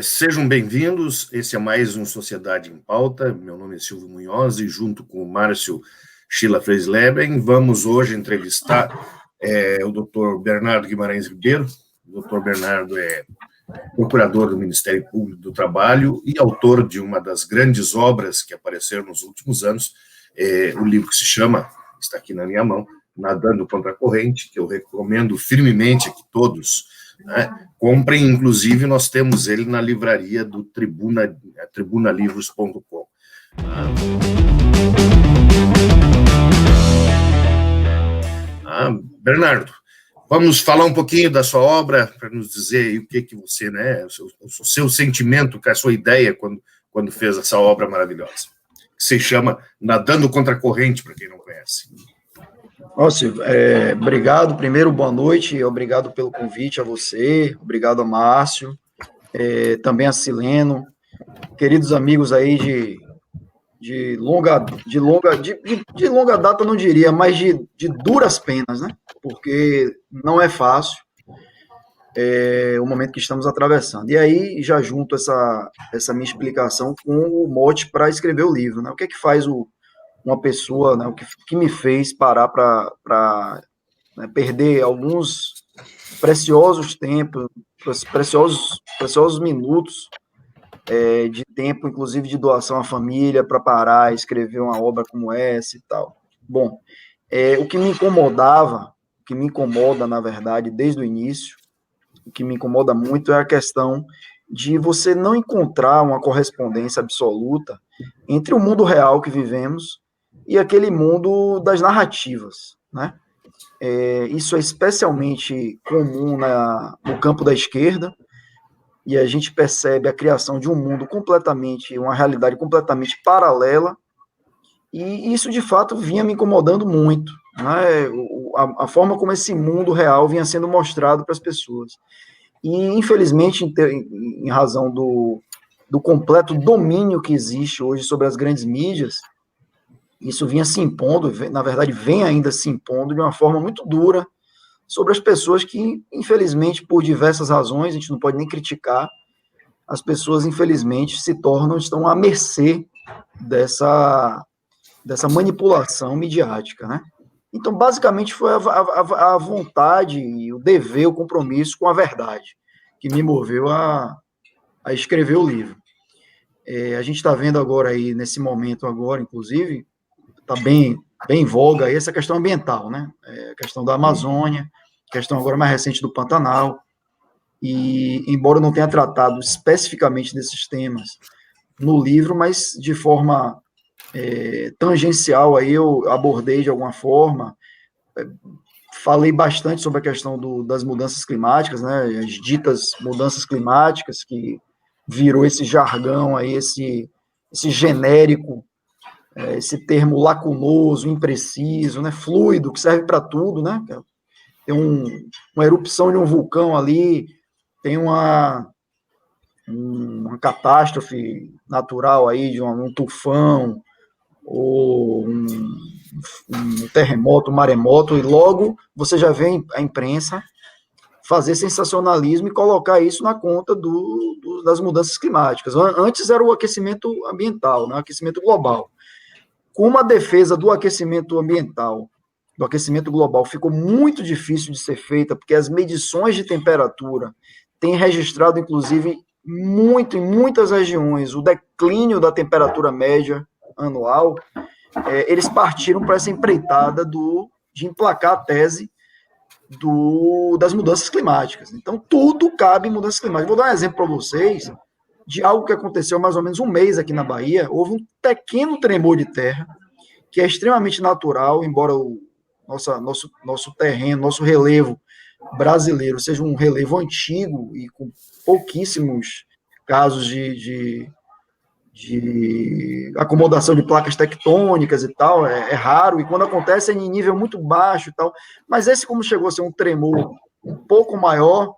Sejam bem-vindos, esse é mais um Sociedade em Pauta. Meu nome é Silvio Munhoz e junto com o Márcio Schiller Freisleben vamos hoje entrevistar o Dr. Bernardo Guimarães Ribeiro. O Dr. Bernardo é procurador do Ministério Público do Trabalho e autor de uma das grandes obras que apareceram nos últimos anos, o livro que se chama, está aqui na minha mão, Nadando contra a Corrente, que eu recomendo firmemente que todos comprem. Inclusive nós temos ele na livraria do tribunalivros.com. Bernardo, vamos falar um pouquinho da sua obra, para nos dizer o que você, o seu sentimento, a sua ideia quando fez essa obra maravilhosa, que se chama Nadando contra a Corrente, para quem não conhece. Nossa, obrigado. Primeiro, boa noite. Obrigado pelo convite a você. Obrigado a Márcio. Também a Sileno. Queridos amigos aí de longa data, não diria, mas de duras penas, né? Porque não é fácil o momento que estamos atravessando. E aí, já junto essa minha explicação com o mote para escrever o livro, né? O que é que faz uma pessoa, né, o que me fez parar para perder alguns preciosos tempos, preciosos minutos de tempo, inclusive de doação à família, para parar e escrever uma obra como essa e tal. Bom, o que me incomodava, o que me incomoda, na verdade, desde o início, o que me incomoda muito é a questão de você não encontrar uma correspondência absoluta entre o mundo real que vivemos e aquele mundo das narrativas, né? Isso é especialmente comum no campo da esquerda, e a gente percebe a criação de um mundo uma realidade completamente paralela, e isso, de fato, vinha me incomodando muito, né? A forma como esse mundo real vinha sendo mostrado para as pessoas. E, infelizmente, em razão do completo domínio que existe hoje sobre as grandes mídias, isso vinha se impondo, na verdade, vem ainda se impondo de uma forma muito dura sobre as pessoas que, infelizmente, por diversas razões, a gente não pode nem criticar, as pessoas, infelizmente, estão à mercê dessa manipulação midiática, né? Então, basicamente, foi a vontade, o dever, o compromisso com a verdade que me moveu a escrever o livro. A gente está vendo agora aí, nesse momento agora, inclusive, está bem em voga aí essa questão ambiental, né? A questão da Amazônia, questão agora mais recente do Pantanal, e embora eu não tenha tratado especificamente desses temas no livro, mas de forma tangencial aí eu abordei de alguma forma, falei bastante sobre a questão das mudanças climáticas, né? As ditas mudanças climáticas, que virou esse jargão aí, esse genérico, esse termo lacunoso, impreciso, né, fluido, que serve para tudo, né? Tem uma erupção de um vulcão ali, tem uma catástrofe natural aí, de um tufão, ou um terremoto, um maremoto, e logo você já vê a imprensa fazer sensacionalismo e colocar isso na conta das mudanças climáticas. Antes era o aquecimento ambiental, né, o aquecimento global. Como a defesa do aquecimento ambiental, do aquecimento global, ficou muito difícil de ser feita, porque as medições de temperatura têm registrado, inclusive, em muitas regiões, o declínio da temperatura média anual, eles partiram para essa empreitada de emplacar a tese das mudanças climáticas. Então, tudo cabe em mudanças climáticas. Vou dar um exemplo para vocês de algo que aconteceu há mais ou menos um mês aqui na Bahia. Houve um pequeno tremor de terra, que é extremamente natural, embora o nosso terreno, nosso relevo brasileiro seja um relevo antigo e com pouquíssimos casos de acomodação de placas tectônicas e tal, é raro, e quando acontece é em nível muito baixo e tal, mas esse, como chegou a ser um tremor um pouco maior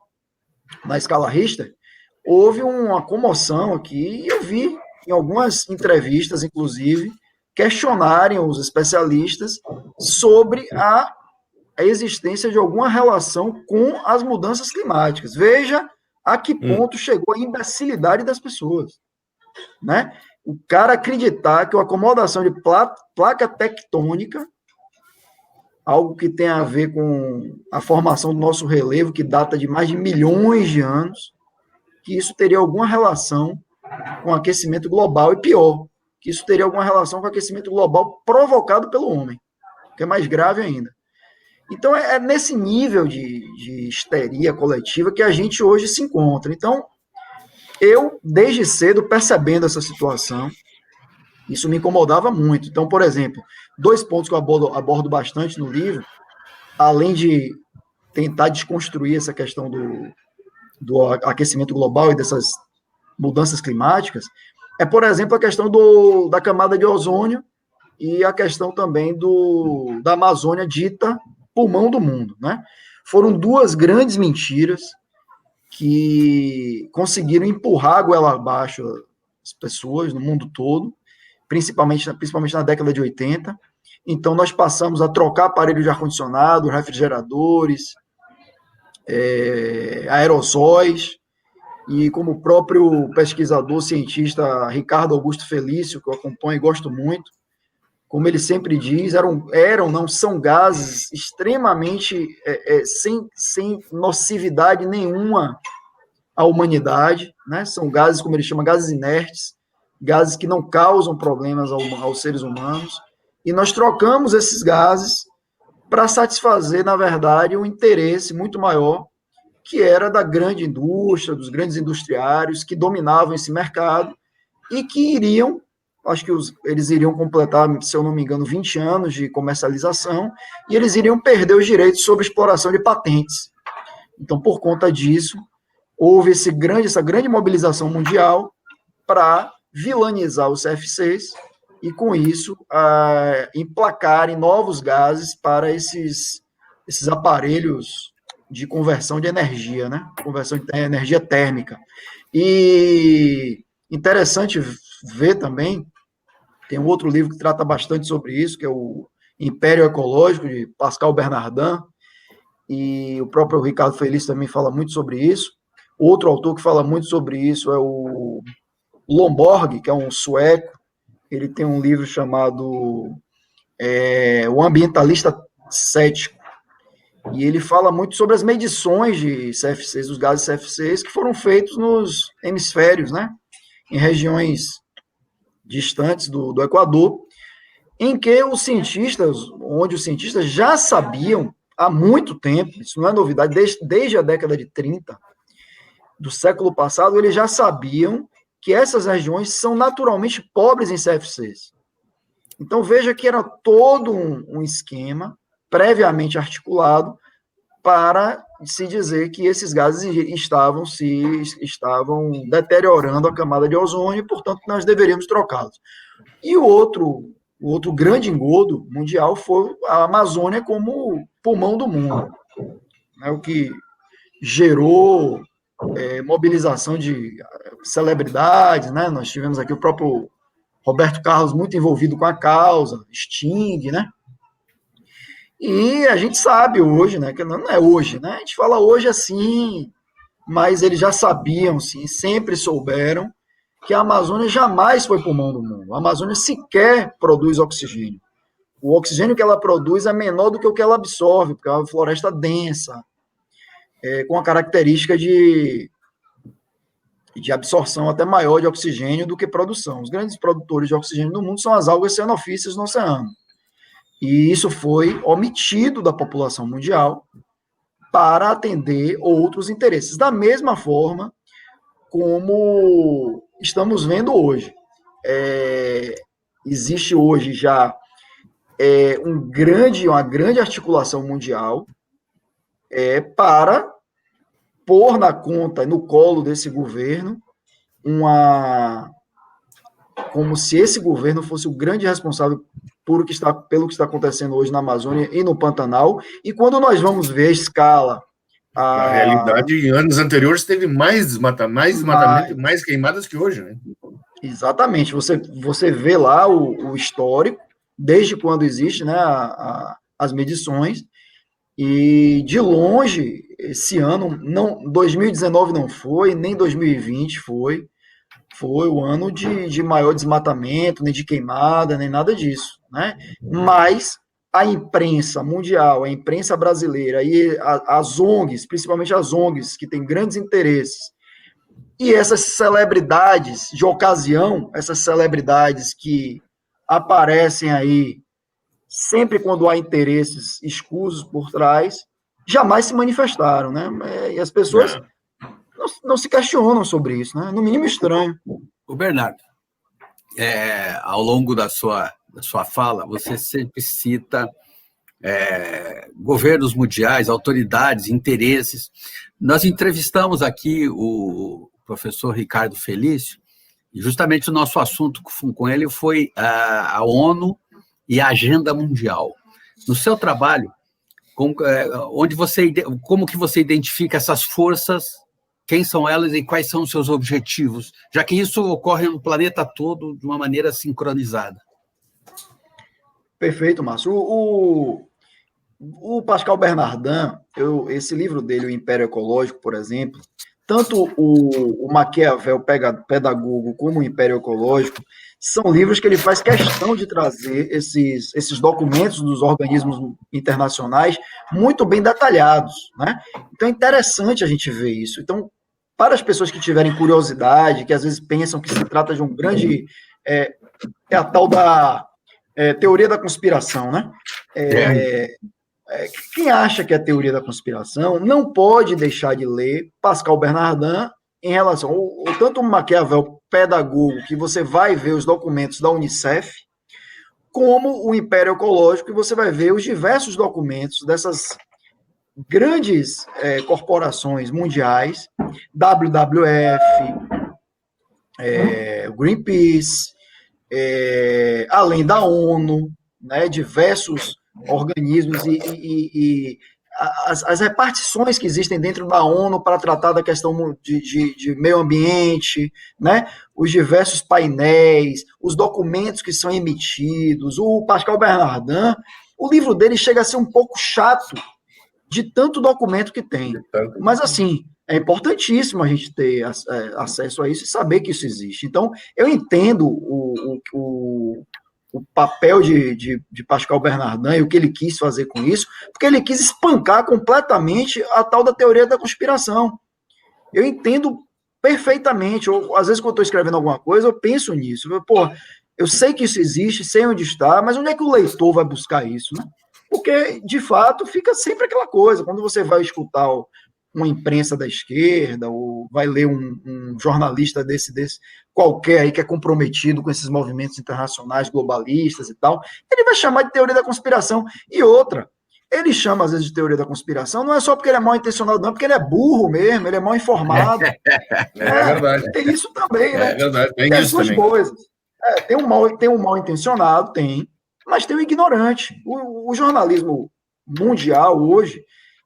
na escala Richter, houve uma comoção aqui, e eu vi em algumas entrevistas, inclusive, questionarem os especialistas sobre a existência de alguma relação com as mudanças climáticas. Veja A que ponto chegou a imbecilidade das pessoas, né? O cara acreditar que a acomodação de placa tectônica, algo que tem a ver com a formação do nosso relevo, que data de mais de milhões de anos, que isso teria alguma relação com o aquecimento global, e pior, que isso teria alguma relação com o aquecimento global provocado pelo homem, que é mais grave ainda. Então, é nesse nível de histeria coletiva que a gente hoje se encontra. Então, eu, desde cedo, percebendo essa situação, isso me incomodava muito. Então, por exemplo, 2 pontos que eu abordo bastante no livro, além de tentar desconstruir essa questão do aquecimento global e dessas mudanças climáticas, é, por exemplo, a questão da camada de ozônio e a questão também da Amazônia dita pulmão do mundo, né? Foram 2 grandes mentiras que conseguiram empurrar a goela abaixo as pessoas no mundo todo, principalmente na década de 80. Então, nós passamos a trocar aparelhos de ar-condicionado, refrigeradores, aerossóis, e como o próprio pesquisador, cientista Ricardo Augusto Felício, que eu acompanho e gosto muito, como ele sempre diz, são gases extremamente sem nocividade nenhuma à humanidade, né? São gases, como ele chama, gases inertes, gases que não causam problemas aos seres humanos, e nós trocamos esses gases para satisfazer, na verdade, um interesse muito maior, que era da grande indústria, dos grandes industriários que dominavam esse mercado e que iriam, acho que eles iriam completar, se eu não me engano, 20 anos de comercialização, e eles iriam perder os direitos sobre exploração de patentes. Então, por conta disso, houve essa grande mobilização mundial para vilanizar os CFCs e, com isso, emplacarem novos gases para esses aparelhos de conversão de energia, né? Conversão de energia térmica. E interessante ver também, tem um outro livro que trata bastante sobre isso, que é o Império Ecológico, de Pascal Bernardin, e o próprio Ricardo Felício também fala muito sobre isso. Outro autor que fala muito sobre isso é o Lomborg, que é um sueco. Ele tem um livro chamado O Ambientalista Cético, e ele fala muito sobre as medições de CFCs, dos gases CFCs, que foram feitos nos hemisférios, né? Em regiões distantes do Equador, em que os cientistas já sabiam há muito tempo, isso não é novidade, desde a década de 30 do século passado, eles já sabiam que essas regiões são naturalmente pobres em CFCs. Então, veja que era todo um esquema previamente articulado para se dizer que esses gases estavam deteriorando a camada de ozônio e, portanto, nós deveríamos trocá-los. E o outro grande engodo mundial foi a Amazônia como pulmão do mundo, né, o que gerou mobilização de celebridades, né? Nós tivemos aqui o próprio Roberto Carlos muito envolvido com a causa, Sting, né? E a gente sabe hoje, né, que não é hoje, né? A gente fala hoje assim, mas eles já sabiam, sim, sempre souberam que a Amazônia jamais foi pulmão do mundo. A Amazônia sequer produz oxigênio. O oxigênio que ela produz é menor do que o que ela absorve, porque é uma floresta densa, com a característica de absorção até maior de oxigênio do que produção. Os grandes produtores de oxigênio no mundo são as algas cianofícias no oceano. E isso foi omitido da população mundial para atender outros interesses. Da mesma forma como estamos vendo hoje. Existe hoje já uma grande articulação mundial para pôr na conta, no colo desse governo, como se esse governo fosse o grande responsável pelo que está acontecendo hoje na Amazônia e no Pantanal. E quando nós vamos ver a escala... Na realidade, em anos anteriores teve mais desmatamento, mais queimadas que hoje, né? Exatamente. Você vê lá o histórico, desde quando existe, né, as medições, E, de longe, esse ano, 2019 não foi, nem 2020 foi o ano de maior desmatamento, nem de queimada, nem nada disso, né? Mas a imprensa mundial, a imprensa brasileira e as ONGs, principalmente as ONGs, que têm grandes interesses, e essas celebridades de ocasião, essas celebridades que aparecem aí sempre quando há interesses escusos por trás, jamais se manifestaram, né? E as pessoas não se questionam sobre isso, né? No mínimo estranho. O Bernardo, ao longo da sua fala, você sempre cita governos mundiais, autoridades, interesses. Nós entrevistamos aqui o professor Ricardo Felício, e justamente o nosso assunto com ele foi a ONU e a agenda mundial. No seu trabalho, como que você identifica essas forças, quem são elas e quais são os seus objetivos, já que isso ocorre no planeta todo de uma maneira sincronizada? Perfeito, Márcio. O Pascal Bernardin, esse livro dele, O Império Ecológico, por exemplo, tanto o Maquiavel Pedagogo como o Império Ecológico, são livros que ele faz questão de trazer esses documentos dos organismos internacionais muito bem detalhados, né? Então é interessante a gente ver isso. Então, para as pessoas que tiverem curiosidade, que às vezes pensam que se trata de um grande... é a tal da teoria da conspiração, né? Quem acha que é teoria da conspiração não pode deixar de ler Pascal Bernardin em relação ao tanto o Maquiavel Pedagogo, que você vai ver os documentos da Unicef, como o Império Ecológico, que você vai ver os diversos documentos dessas grandes corporações mundiais, WWF, Greenpeace, além da ONU, né, diversos organismos e as repartições que existem dentro da ONU para tratar da questão de meio ambiente, né? Os diversos painéis, os documentos que são emitidos. O Pascal Bernardin, o livro dele chega a ser um pouco chato de tanto documento que tem. Mas, assim, é importantíssimo a gente ter acesso a isso e saber que isso existe. Então, eu entendo o papel de Pascal Bernardin e o que ele quis fazer com isso, porque ele quis espancar completamente a tal da teoria da conspiração. Eu entendo perfeitamente. Às vezes, quando eu estou escrevendo alguma coisa, eu penso nisso. Eu sei que isso existe, sei onde está, mas onde é que o leitor vai buscar isso, né? Porque, de fato, fica sempre aquela coisa. Quando você vai escutar uma imprensa da esquerda, ou vai ler um jornalista desse qualquer aí que é comprometido com esses movimentos internacionais globalistas e tal, ele vai chamar de teoria da conspiração. E outra, ele chama às vezes de teoria da conspiração, não é só porque ele é mal intencionado, não, porque ele é burro mesmo, ele é mal informado. É verdade. Tem isso também, né? É verdade, tem as isso duas também. coisas. Tem um mal intencionado, mas tem o ignorante. O jornalismo mundial hoje,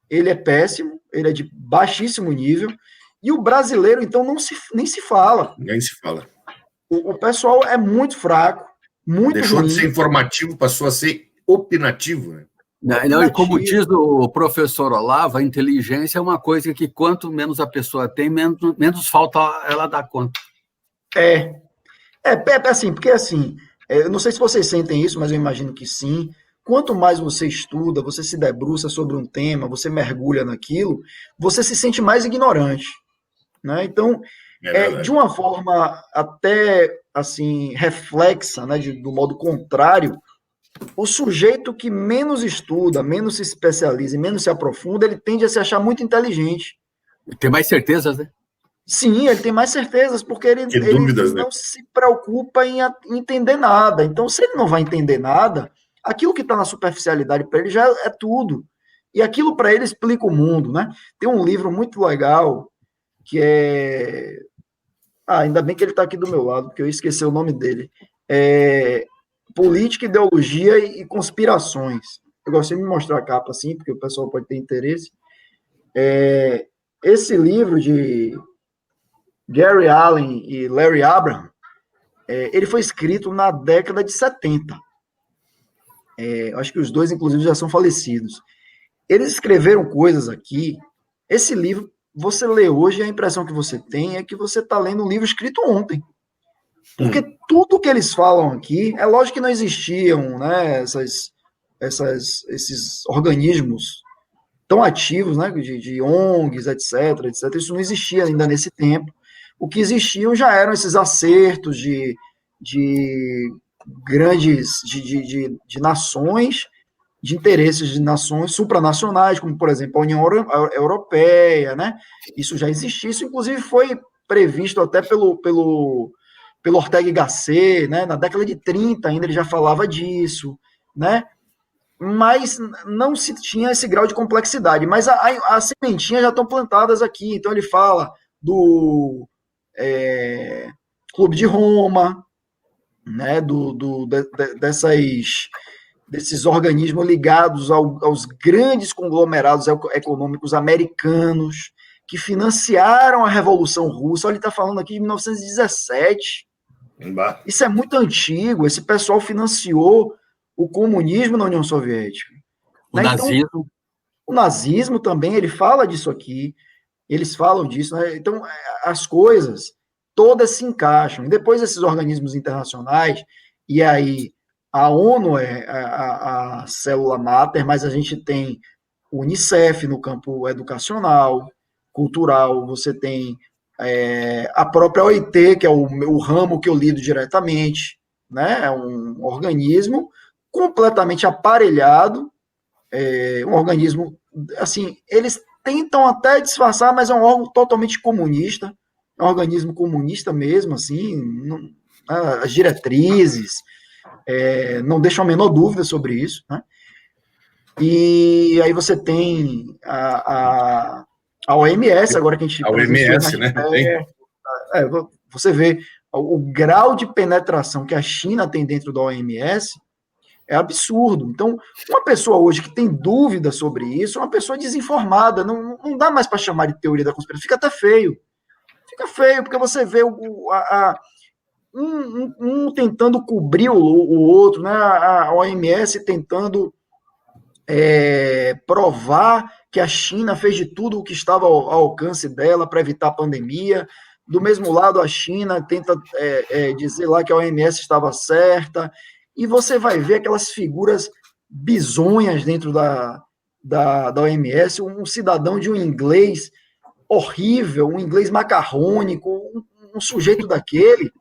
ele é péssimo, ele é de baixíssimo nível, e o brasileiro, então, nem se fala. Nem se fala. O pessoal é muito fraco, muito Deixou ruim. de ser informativo, passou a ser opinativo, né? Não, e como diz o professor Olavo, a inteligência é uma coisa que quanto menos a pessoa tem, menos falta ela dá conta. Assim, porque assim, eu não sei se vocês sentem isso, mas eu imagino que sim. Quanto mais você estuda, você se debruça sobre um tema, você mergulha naquilo, você se sente mais ignorante, né? Então, de uma forma até assim reflexa, né, do modo contrário, o sujeito que menos estuda, menos se especializa e menos se aprofunda, ele tende a se achar muito inteligente. Tem mais certezas, né? Sim, ele tem mais certezas, porque ele não se preocupa em entender nada. Então, se ele não vai entender nada, aquilo que está na superficialidade para ele já é tudo. E aquilo para ele explica o mundo, né? Tem um livro muito legal que é... ainda bem que ele está aqui do meu lado, porque eu esqueci o nome dele. Política, Ideologia e Conspirações. Eu gostaria de mostrar a capa assim, porque o pessoal pode ter interesse. Esse livro de Gary Allen e Larry Abraham, ele foi escrito na década de 70. Acho que os dois, inclusive, já são falecidos. eles escreveram coisas aqui. Esse livro, você lê hoje, a impressão que você tem é que você está lendo um livro escrito ontem. Porque tudo que eles falam aqui, é lógico que não existiam, né, esses organismos tão ativos, né, de ONGs, etc. Isso não existia ainda nesse tempo. O que existiam já eram esses acertos de grandes, de nações, de interesses de nações supranacionais, como, por exemplo, a União Europeia, né? Isso já existia, isso inclusive foi previsto até pelo Ortega y Gasset, né? Na década de 30 ainda ele já falava disso, né? Mas não se tinha esse grau de complexidade. Mas as sementinhas já estão plantadas aqui. Então ele fala do Clube de Roma, né, desses organismos ligados aos grandes conglomerados econômicos americanos que financiaram a Revolução Russa. Olha, ele está falando aqui de 1917. Isso é muito antigo. Esse pessoal financiou o comunismo na União Soviética. O nazismo. Então, o nazismo também, ele fala disso aqui, eles falam disso, né? Então, as coisas todas se encaixam. E depois esses organismos internacionais, e aí a ONU é a célula máter, mas a gente tem o Unicef no campo educacional, cultural, você tem a própria OIT, que é o ramo que eu lido diretamente, né? É um organismo completamente aparelhado, um organismo, assim, eles tentam até disfarçar, mas é um órgão totalmente comunista, é um organismo comunista mesmo, assim, as diretrizes, não deixam a menor dúvida sobre isso, né? E aí você tem a OMS, agora que a gente... A OMS, né? Você vê o grau de penetração que a China tem dentro da OMS, é absurdo. Então, uma pessoa hoje que tem dúvida sobre isso é uma pessoa desinformada. Não dá mais para chamar de teoria da conspiração. Fica até feio. Fica feio, porque você vê um tentando cobrir o outro, né? A OMS tentando provar que a China fez de tudo o que estava ao alcance dela para evitar a pandemia. Do mesmo lado, a China tenta dizer lá que a OMS estava certa. E você vai ver aquelas figuras bizonhas dentro da OMS, um cidadão de um inglês horrível, um inglês macarrônico, um sujeito daquele,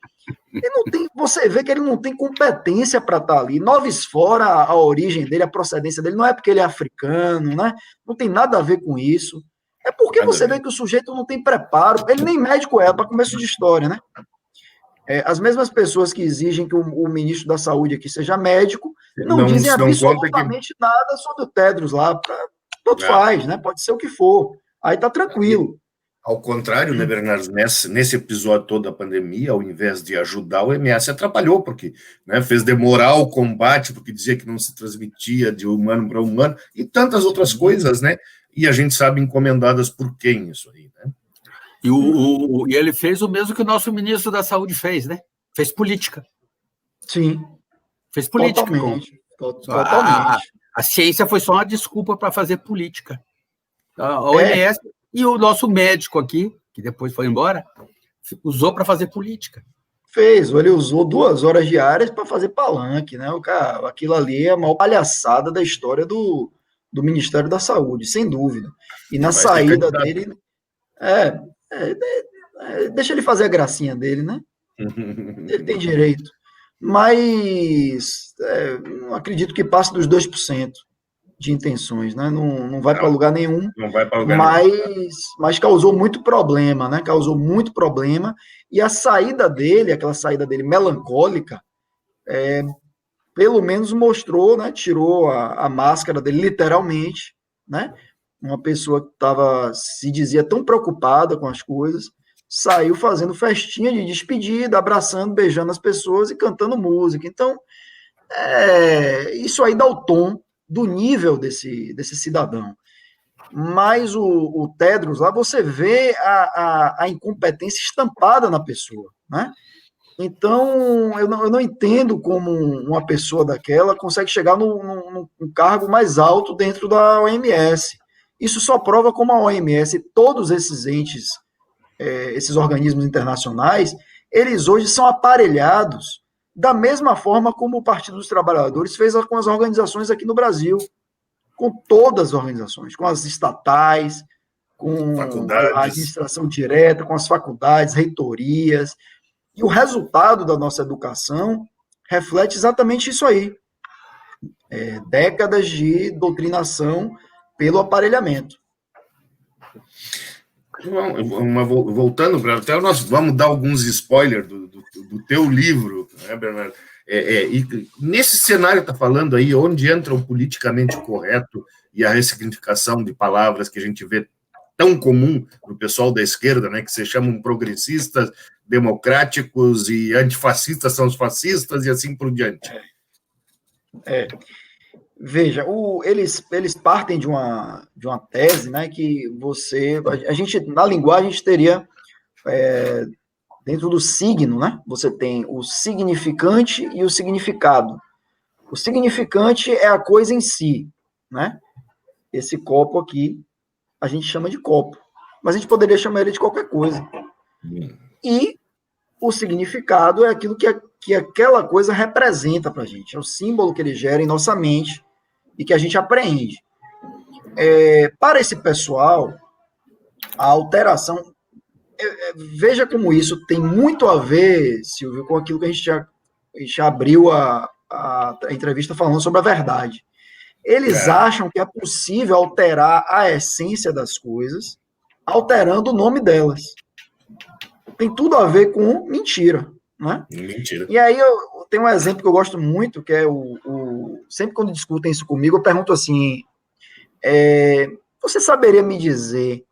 ele não tem, você vê que ele não tem competência para estar ali. Noves fora, a origem dele, a procedência dele, não é porque ele é africano, né? Não tem nada a ver com isso. É porque você vê que o sujeito não tem preparo, ele nem médico é, para começo de história, né? As mesmas pessoas que exigem que o ministro da Saúde aqui seja médico, não dizem absolutamente nada sobre o Tedros lá. Tanto faz, né? Pode ser o que for. Aí tá tranquilo. Ao contrário, né, Bernardo, nesse episódio todo da pandemia, ao invés de ajudar, o MS atrapalhou, porque, né, fez demorar o combate, porque dizia que não se transmitia de humano para humano, e tantas outras coisas, né? E a gente sabe encomendadas por quem isso aí, né? E ele fez o mesmo que o nosso ministro da Saúde fez, né? Fez política. Sim. Fez política. Totalmente. A ciência foi só uma desculpa para fazer política. A OMS e o nosso médico aqui, que depois foi embora, usou para fazer política. Ele usou 2 horas diárias para fazer palanque, né? Aquilo ali é a maior palhaçada da história do Ministério da Saúde, sem dúvida. E na saída dele... deixa ele fazer a gracinha dele, né? Ele tem direito. Mas não acredito que passe dos 2% de intenções, né? Não vai para lugar nenhum. Não vai para lugar nenhum. Mas causou muito problema, né? Causou muito problema. E a saída dele, aquela saída dele melancólica, pelo menos mostrou, né? Tirou a máscara dele literalmente, né? Uma pessoa que se dizia tão preocupada com as coisas, saiu fazendo festinha de despedida, abraçando, beijando as pessoas e cantando música. Então, isso aí dá o tom do nível desse cidadão. Mas o Tedros, lá você vê a incompetência estampada na pessoa, né? Então, eu não entendo como uma pessoa daquela consegue chegar num cargo mais alto dentro da OMS. Isso só prova como a OMS, todos esses entes, esses organismos internacionais, eles hoje são aparelhados da mesma forma como o Partido dos Trabalhadores fez com as organizações aqui no Brasil, com todas as organizações, com as estatais, com a administração direta, com as faculdades, reitorias. E o resultado da nossa educação reflete exatamente isso aí. Décadas de doutrinação pelo aparelhamento. Voltando para até nós vamos dar alguns spoilers do teu livro, né, Bernardo? E nesse cenário está falando aí onde entra o politicamente correto e a ressignificação de palavras que a gente vê tão comum no pessoal da esquerda, né, que se chamam progressistas, democráticos e antifascistas são os fascistas e assim por diante. Veja, eles partem de uma tese, né, que a gente, na linguagem, a gente teria, dentro do signo, né, você tem o significante e o significado. O significante é a coisa em si, né? Esse copo aqui, a gente chama de copo, mas a gente poderia chamar ele de qualquer coisa. E o significado é aquilo que aquela coisa representa para a gente, é o símbolo que ele gera em nossa mente e que a gente apreende. Para esse pessoal, a alteração... veja como isso tem muito a ver, Silvio, com aquilo que a gente já abriu a entrevista falando sobre a verdade. Eles acham que é possível alterar a essência das coisas alterando o nome delas. Tem tudo a ver com mentira, né? Mentira. E aí eu tenho um exemplo que eu gosto muito, que é sempre quando discutem isso comigo, eu pergunto assim, você saberia me dizer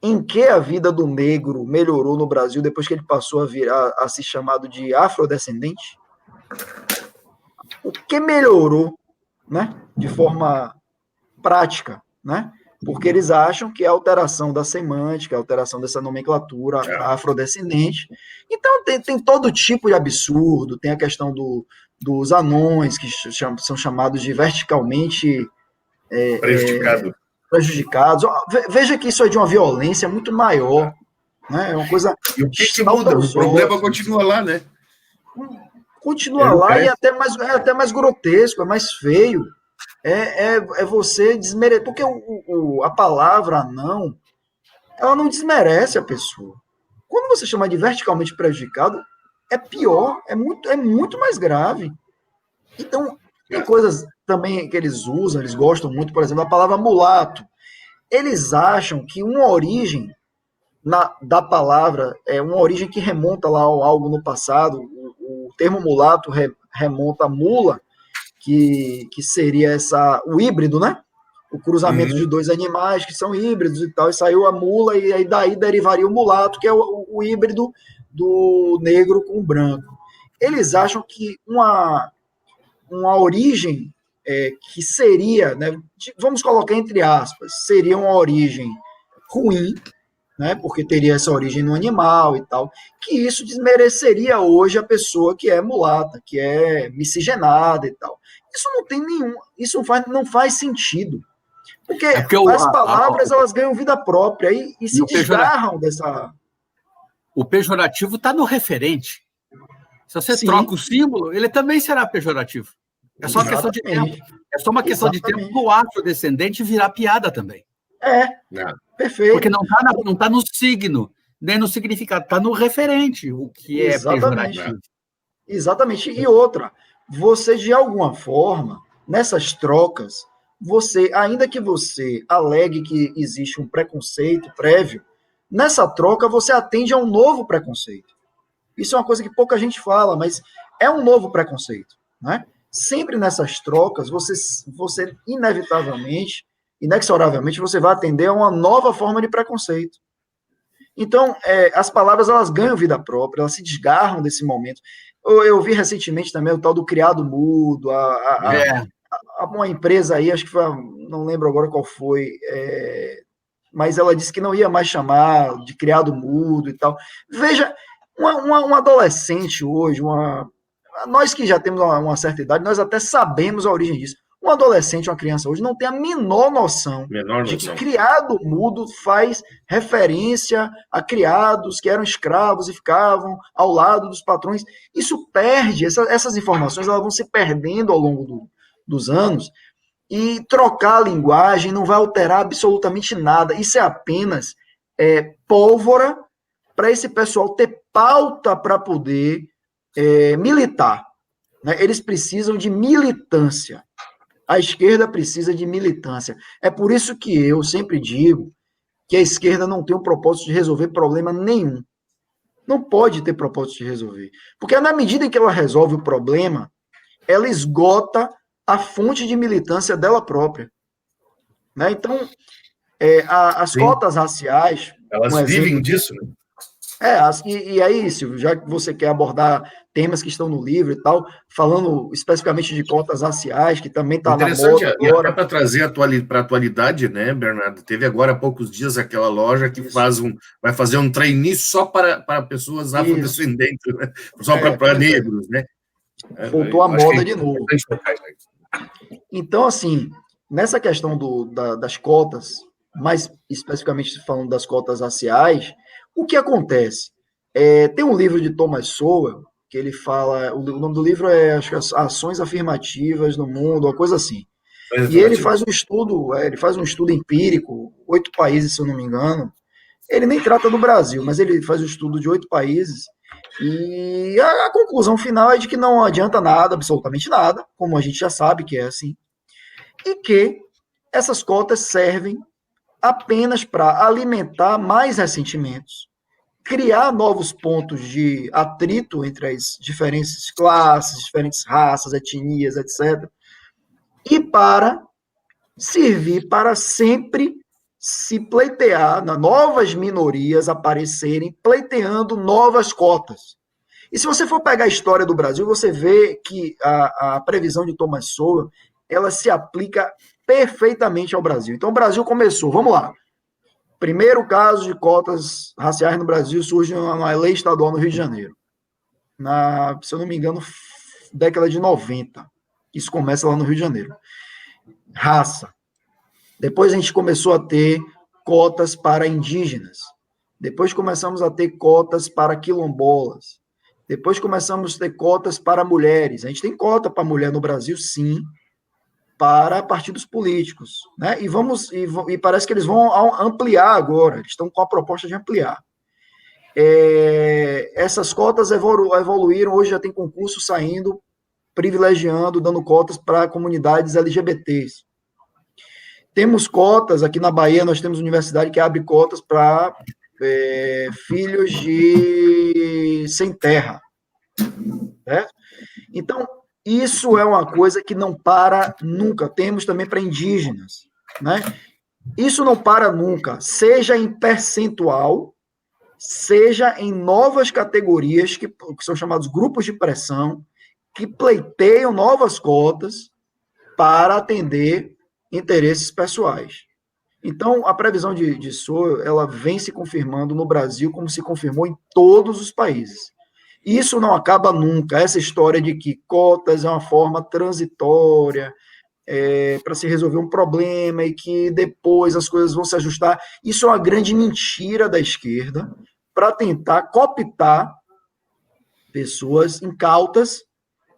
em que a vida do negro melhorou no Brasil depois que ele passou a ser chamado de afrodescendente? O que melhorou, né, de forma prática, né? Porque eles acham que é a alteração da semântica, a alteração dessa nomenclatura afrodescendente. Então, tem todo tipo de absurdo, tem a questão dos anões, que são chamados de verticalmente prejudicados. Veja que isso é de uma violência muito maior, né? É uma coisa... E o que muda? O problema continua lá, né? Continua lá e é até mais grotesco, é mais feio. É você desmerecer, porque a palavra não, ela não desmerece a pessoa. Quando você chama de verticalmente prejudicado, é pior, é muito mais grave. Então, tem coisas também que eles usam, eles gostam muito, por exemplo, a palavra mulato. Eles acham que uma origem da palavra é uma origem que remonta lá a algo no passado. O termo mulato remonta a mula, que seria o híbrido, né? O cruzamento de dois animais que são híbridos e tal, e saiu a mula, e aí daí derivaria o mulato, que é o híbrido do negro com o branco. Eles acham que uma origem que seria, né, vamos colocar entre aspas, seria uma origem ruim, né, porque teria essa origem no animal e tal, que isso desmereceria hoje a pessoa que é mulata, que é miscigenada e tal. Isso não tem isso não faz sentido. Porque as palavras elas ganham vida própria e se desgarram dessa... O pejorativo está no referente. Se você troca o símbolo, ele também será pejorativo. É só uma questão de tempo. É só uma questão de tempo do afrodescendente virar piada também. Perfeito. Porque não tá no signo, nem no significado, está no referente, o que é pejorativo. Exatamente. E outra, você, de alguma forma, nessas trocas, ainda que você alegue que existe um preconceito prévio, nessa troca você atende a um novo preconceito. Isso é uma coisa que pouca gente fala, mas é um novo preconceito, né? Sempre nessas trocas, você inevitavelmente, inexoravelmente, você vai atender a uma nova forma de preconceito. Então, as palavras, elas ganham vida própria, elas se desgarram desse momento. Eu vi recentemente também o tal do criado mudo, uma empresa aí, acho que foi, não lembro agora qual foi, mas ela disse que não ia mais chamar de criado mudo e tal. Veja, Um adolescente hoje, nós que já temos uma certa idade, nós até sabemos a origem disso. Um adolescente, uma criança hoje, não tem a menor noção de que criado mudo faz referência a criados que eram escravos e ficavam ao lado dos patrões. Isso perde, essas informações elas vão se perdendo ao longo dos anos, e trocar a linguagem não vai alterar absolutamente nada. Isso é apenas pólvora para esse pessoal ter pauta para poder militar. Né? Eles precisam de militância. A esquerda precisa de militância. É por isso que eu sempre digo que a esquerda não tem o propósito de resolver problema nenhum. Não pode ter propósito de resolver. Porque na medida em que ela resolve o problema, ela esgota a fonte de militância dela própria. Né? Então, as cotas raciais... Elas vivem disso, né? E aí, Silvio, já que você quer abordar temas que estão no livro e tal, falando especificamente de cotas raciais, que também está na moda agora. Até para trazer para a atualidade, né, Bernardo? Teve agora há poucos dias aquela loja que vai fazer um trainee só para pessoas afrodescendentes, né? Só para negros, né? Voltou à moda de novo. Então, assim, nessa questão das cotas, mais especificamente falando das cotas raciais, o que acontece? Tem um livro de Thomas Sowell, que ele fala, o nome do livro é, acho que Ações Afirmativas no Mundo, uma coisa assim. E ele faz um estudo empírico, 8 países, se eu não me engano. Ele nem trata do Brasil, mas ele faz um estudo de 8 países. E a conclusão final é de que não adianta nada, absolutamente nada, como a gente já sabe que é assim, e que essas cotas servem apenas para alimentar mais ressentimentos, criar novos pontos de atrito entre as diferentes classes, diferentes raças, etnias, etc. E para servir para sempre se pleitear, novas minorias aparecerem pleiteando novas cotas. E se você for pegar a história do Brasil, você vê que a previsão de Thomas Sowell, ela se aplica perfeitamente ao Brasil. Então, o Brasil começou, vamos lá. Primeiro caso de cotas raciais no Brasil surge uma lei estadual no Rio de Janeiro. Se eu não me engano, década de 90. Isso começa lá no Rio de Janeiro. Raça. Depois a gente começou a ter cotas para indígenas. Depois começamos a ter cotas para quilombolas. Depois começamos a ter cotas para mulheres. A gente tem cota para mulher no Brasil, sim, para partidos políticos, né? E parece que eles vão ampliar agora, eles estão com a proposta de ampliar. Essas cotas evoluíram, hoje já tem concurso saindo, privilegiando, dando cotas para comunidades LGBTs. Temos cotas, aqui na Bahia nós temos universidade que abre cotas para filhos de sem terra. Né? Então, isso é uma coisa que não para nunca. Temos também para indígenas. Né? Isso não para nunca, seja em percentual, seja em novas categorias, que são chamados grupos de pressão, que pleiteiam novas cotas para atender interesses pessoais. Então, a previsão de Sowell, ela vem se confirmando no Brasil como se confirmou em todos os países. Isso não acaba nunca. Essa história de que cotas é uma forma transitória para se resolver um problema e que depois as coisas vão se ajustar, isso é uma grande mentira da esquerda para tentar cooptar pessoas incautas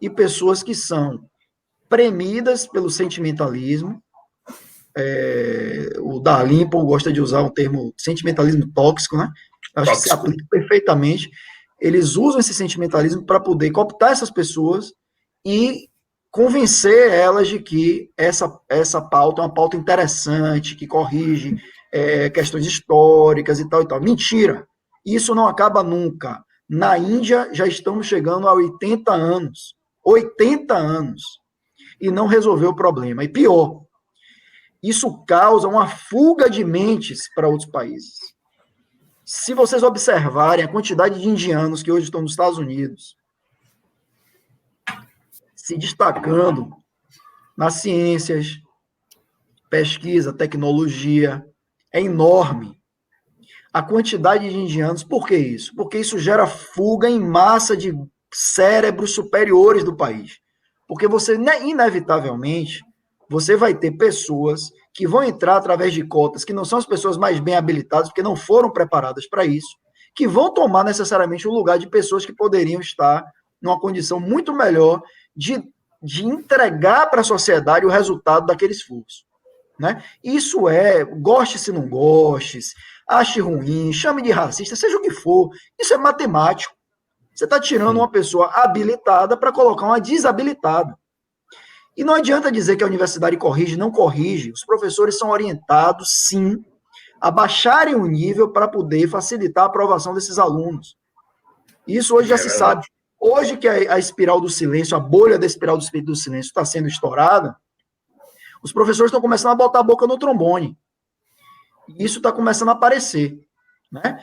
e pessoas que são premidas pelo sentimentalismo. O Dalrymple gosta de usar o termo sentimentalismo tóxico, né? Acho que se aplica perfeitamente. Eles usam esse sentimentalismo para poder cooptar essas pessoas e convencer elas de que essa pauta é uma pauta interessante, que corrige questões históricas e tal e tal. Mentira! Isso não acaba nunca. Na Índia já estamos chegando a 80 anos. 80 anos. E não resolveu o problema. E pior, isso causa uma fuga de mentes para outros países. Se vocês observarem a quantidade de indianos que hoje estão nos Estados Unidos, se destacando nas ciências, pesquisa, tecnologia, é enorme. a quantidade de indianos. Por que isso? Porque isso gera fuga em massa de cérebros superiores do país. Porque você, inevitavelmente, você vai ter pessoas que vão entrar através de cotas, que não são as pessoas mais bem habilitadas, porque não foram preparadas para isso, que vão tomar necessariamente o lugar de pessoas que poderiam estar numa condição muito melhor de entregar para a sociedade o resultado daquele esforço. Né? Isso goste se não goste, ache ruim, chame de racista, seja o que for, isso é matemático. Você está tirando uma pessoa habilitada para colocar uma desabilitada. E não adianta dizer que a universidade corrige, não corrige. Os professores são orientados, sim, a baixarem o nível para poder facilitar a aprovação desses alunos. Isso hoje já se sabe. Hoje que a espiral do silêncio, a bolha da espiral do silêncio está sendo estourada, os professores estão começando a botar a boca no trombone. E isso está começando a aparecer. Né?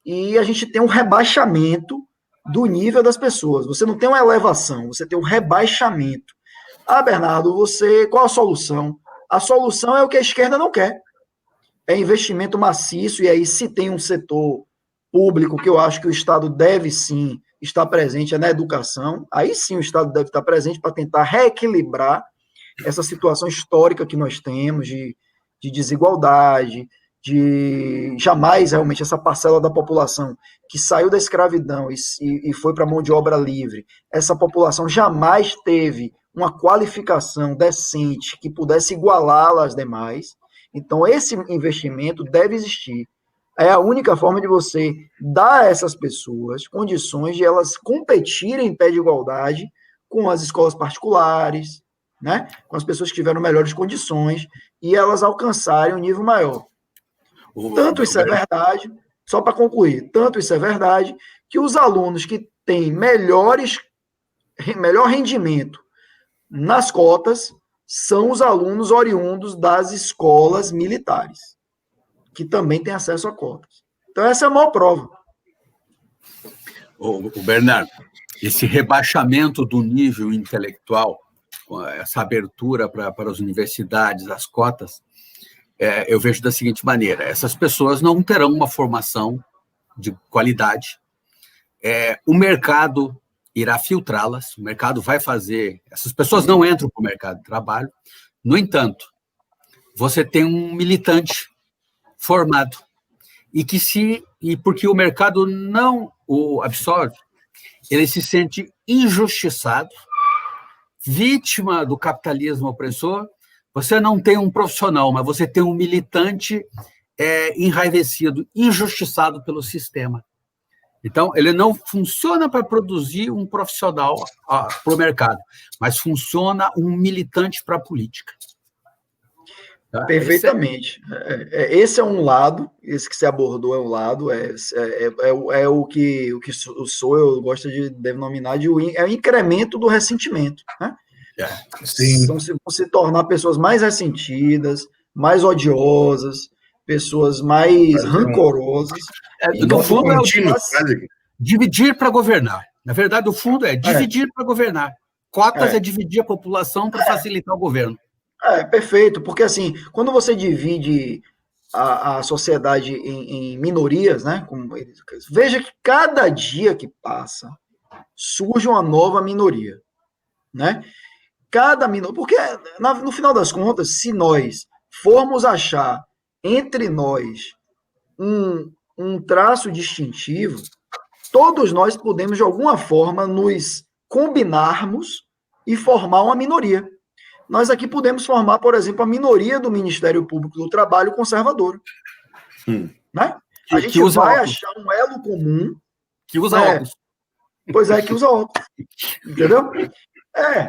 E a gente tem um rebaixamento do nível das pessoas. Você não tem uma elevação, você tem um rebaixamento. Ah, Bernardo, qual a solução? A solução é o que a esquerda não quer. É investimento maciço, e aí se tem um setor público que eu acho que o Estado deve sim estar presente, é na educação, aí sim o Estado deve estar presente para tentar reequilibrar essa situação histórica que nós temos de desigualdade, de jamais realmente essa parcela da população que saiu da escravidão e foi para a mão de obra livre, essa população jamais teve uma qualificação decente que pudesse igualá-la às demais. Então, esse investimento deve existir. É a única forma de você dar a essas pessoas condições de elas competirem em pé de igualdade com as escolas particulares, né? Com as pessoas que tiveram melhores condições e elas alcançarem um nível maior. Tanto isso é verdade, só para concluir, tanto isso é verdade que os alunos que têm melhor rendimento nas cotas são os alunos oriundos das escolas militares, que também têm acesso a cotas. Então, essa é a maior prova. O Bernardo, esse rebaixamento do nível intelectual, essa abertura para as universidades, as cotas, eu vejo da seguinte maneira: essas pessoas não terão uma formação de qualidade, o mercado irá filtrá-las, o mercado vai fazer... Essas pessoas não entram para o mercado de trabalho. No entanto, você tem um militante formado, e porque o mercado não o absorve, ele se sente injustiçado, vítima do capitalismo opressor. Você não tem um profissional, mas você tem um militante enraivecido, injustiçado pelo sistema. Então, ele não funciona para produzir um profissional para o mercado, mas funciona um militante para a política. Tá? Perfeitamente. Esse é um lado, esse que você abordou é um lado, o que o Sowell gosta de denominar de o incremento do ressentimento. Né? Sim. Então, vão se tornar pessoas mais ressentidas, mais odiosas, pessoas mais rancorosas. No fundo, dividir para governar. Na verdade, o fundo é dividir para governar. Cotas é dividir a população para facilitar o governo. Perfeito, porque assim, quando você divide a sociedade em minorias, né? Veja que cada dia que passa surge uma nova minoria, né? Cada minoria, porque no final das contas, se nós formos achar entre nós um traço distintivo, todos nós podemos, de alguma forma, nos combinarmos e formar uma minoria. Nós aqui podemos formar, por exemplo, a minoria do Ministério Público do Trabalho conservador. Né? A gente vai achar um elo comum. Que usa óculos. Pois é, que usa óculos. Entendeu?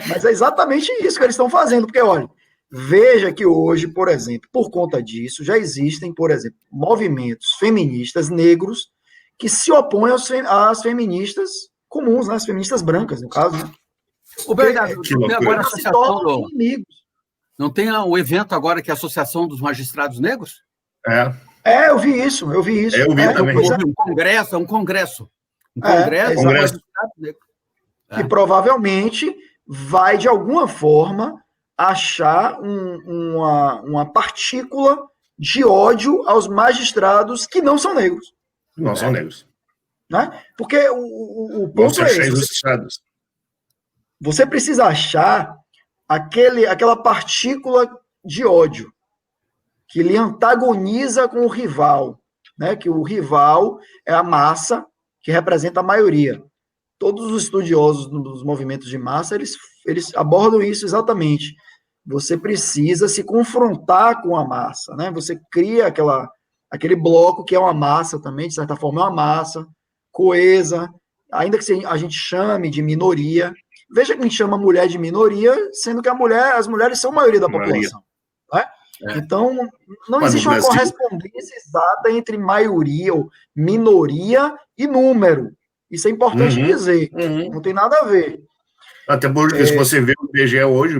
Mas é exatamente isso que eles estão fazendo, porque, olha, veja que hoje, por exemplo, por conta disso, já existem, por exemplo, movimentos feministas negros que se opõem às feministas comuns, né? As feministas brancas, no caso, né? O Bernardo, não tem agora a associação não tem o evento agora que é a Associação dos Magistrados Negros? Eu vi isso. Eu vi também. Um congresso dos Magistrados Negros. Que provavelmente vai, de alguma forma, achar uma partícula de ódio aos magistrados que não são negros. Não são negros. Né? Porque o Vão ponto se é achar esse. injustiçados. Você precisa achar aquela partícula de ódio que lhe antagoniza com o rival, né? Que o rival é a massa que representa a maioria. Todos os estudiosos dos movimentos de massa, eles abordam isso exatamente. Você precisa se confrontar com a massa, né? Você cria aquele bloco que é uma massa também, de certa forma é uma massa, coesa, ainda que a gente chame de minoria. Veja que a gente chama mulher de minoria, sendo que as mulheres são a maioria da população. Né? Então, não existe uma correspondência exata entre maioria ou minoria e número. Isso é importante dizer. Não tem nada a ver. Até porque, se você vê o IBGE hoje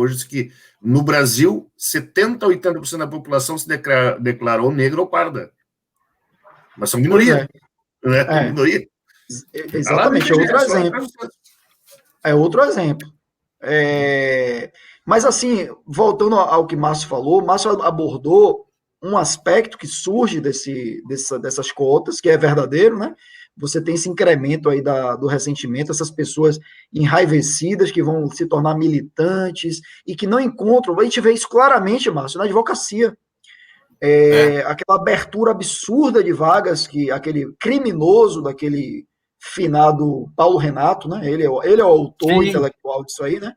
diz que no Brasil, 70% a 80% da população se declarou negra ou parda. Mas são minoria. Né? Minoria. Exatamente, é outro exemplo. É outro exemplo. Mas, assim, voltando ao que Márcio falou, Márcio abordou um aspecto que surge dessas cotas, que é verdadeiro, né? Você tem esse incremento aí do ressentimento, essas pessoas enraivecidas que vão se tornar militantes e que não encontram. A gente vê isso claramente, Márcio, na advocacia. Aquela abertura absurda de vagas que aquele criminoso daquele finado Paulo Renato, né? Ele é o autor intelectual disso aí, né?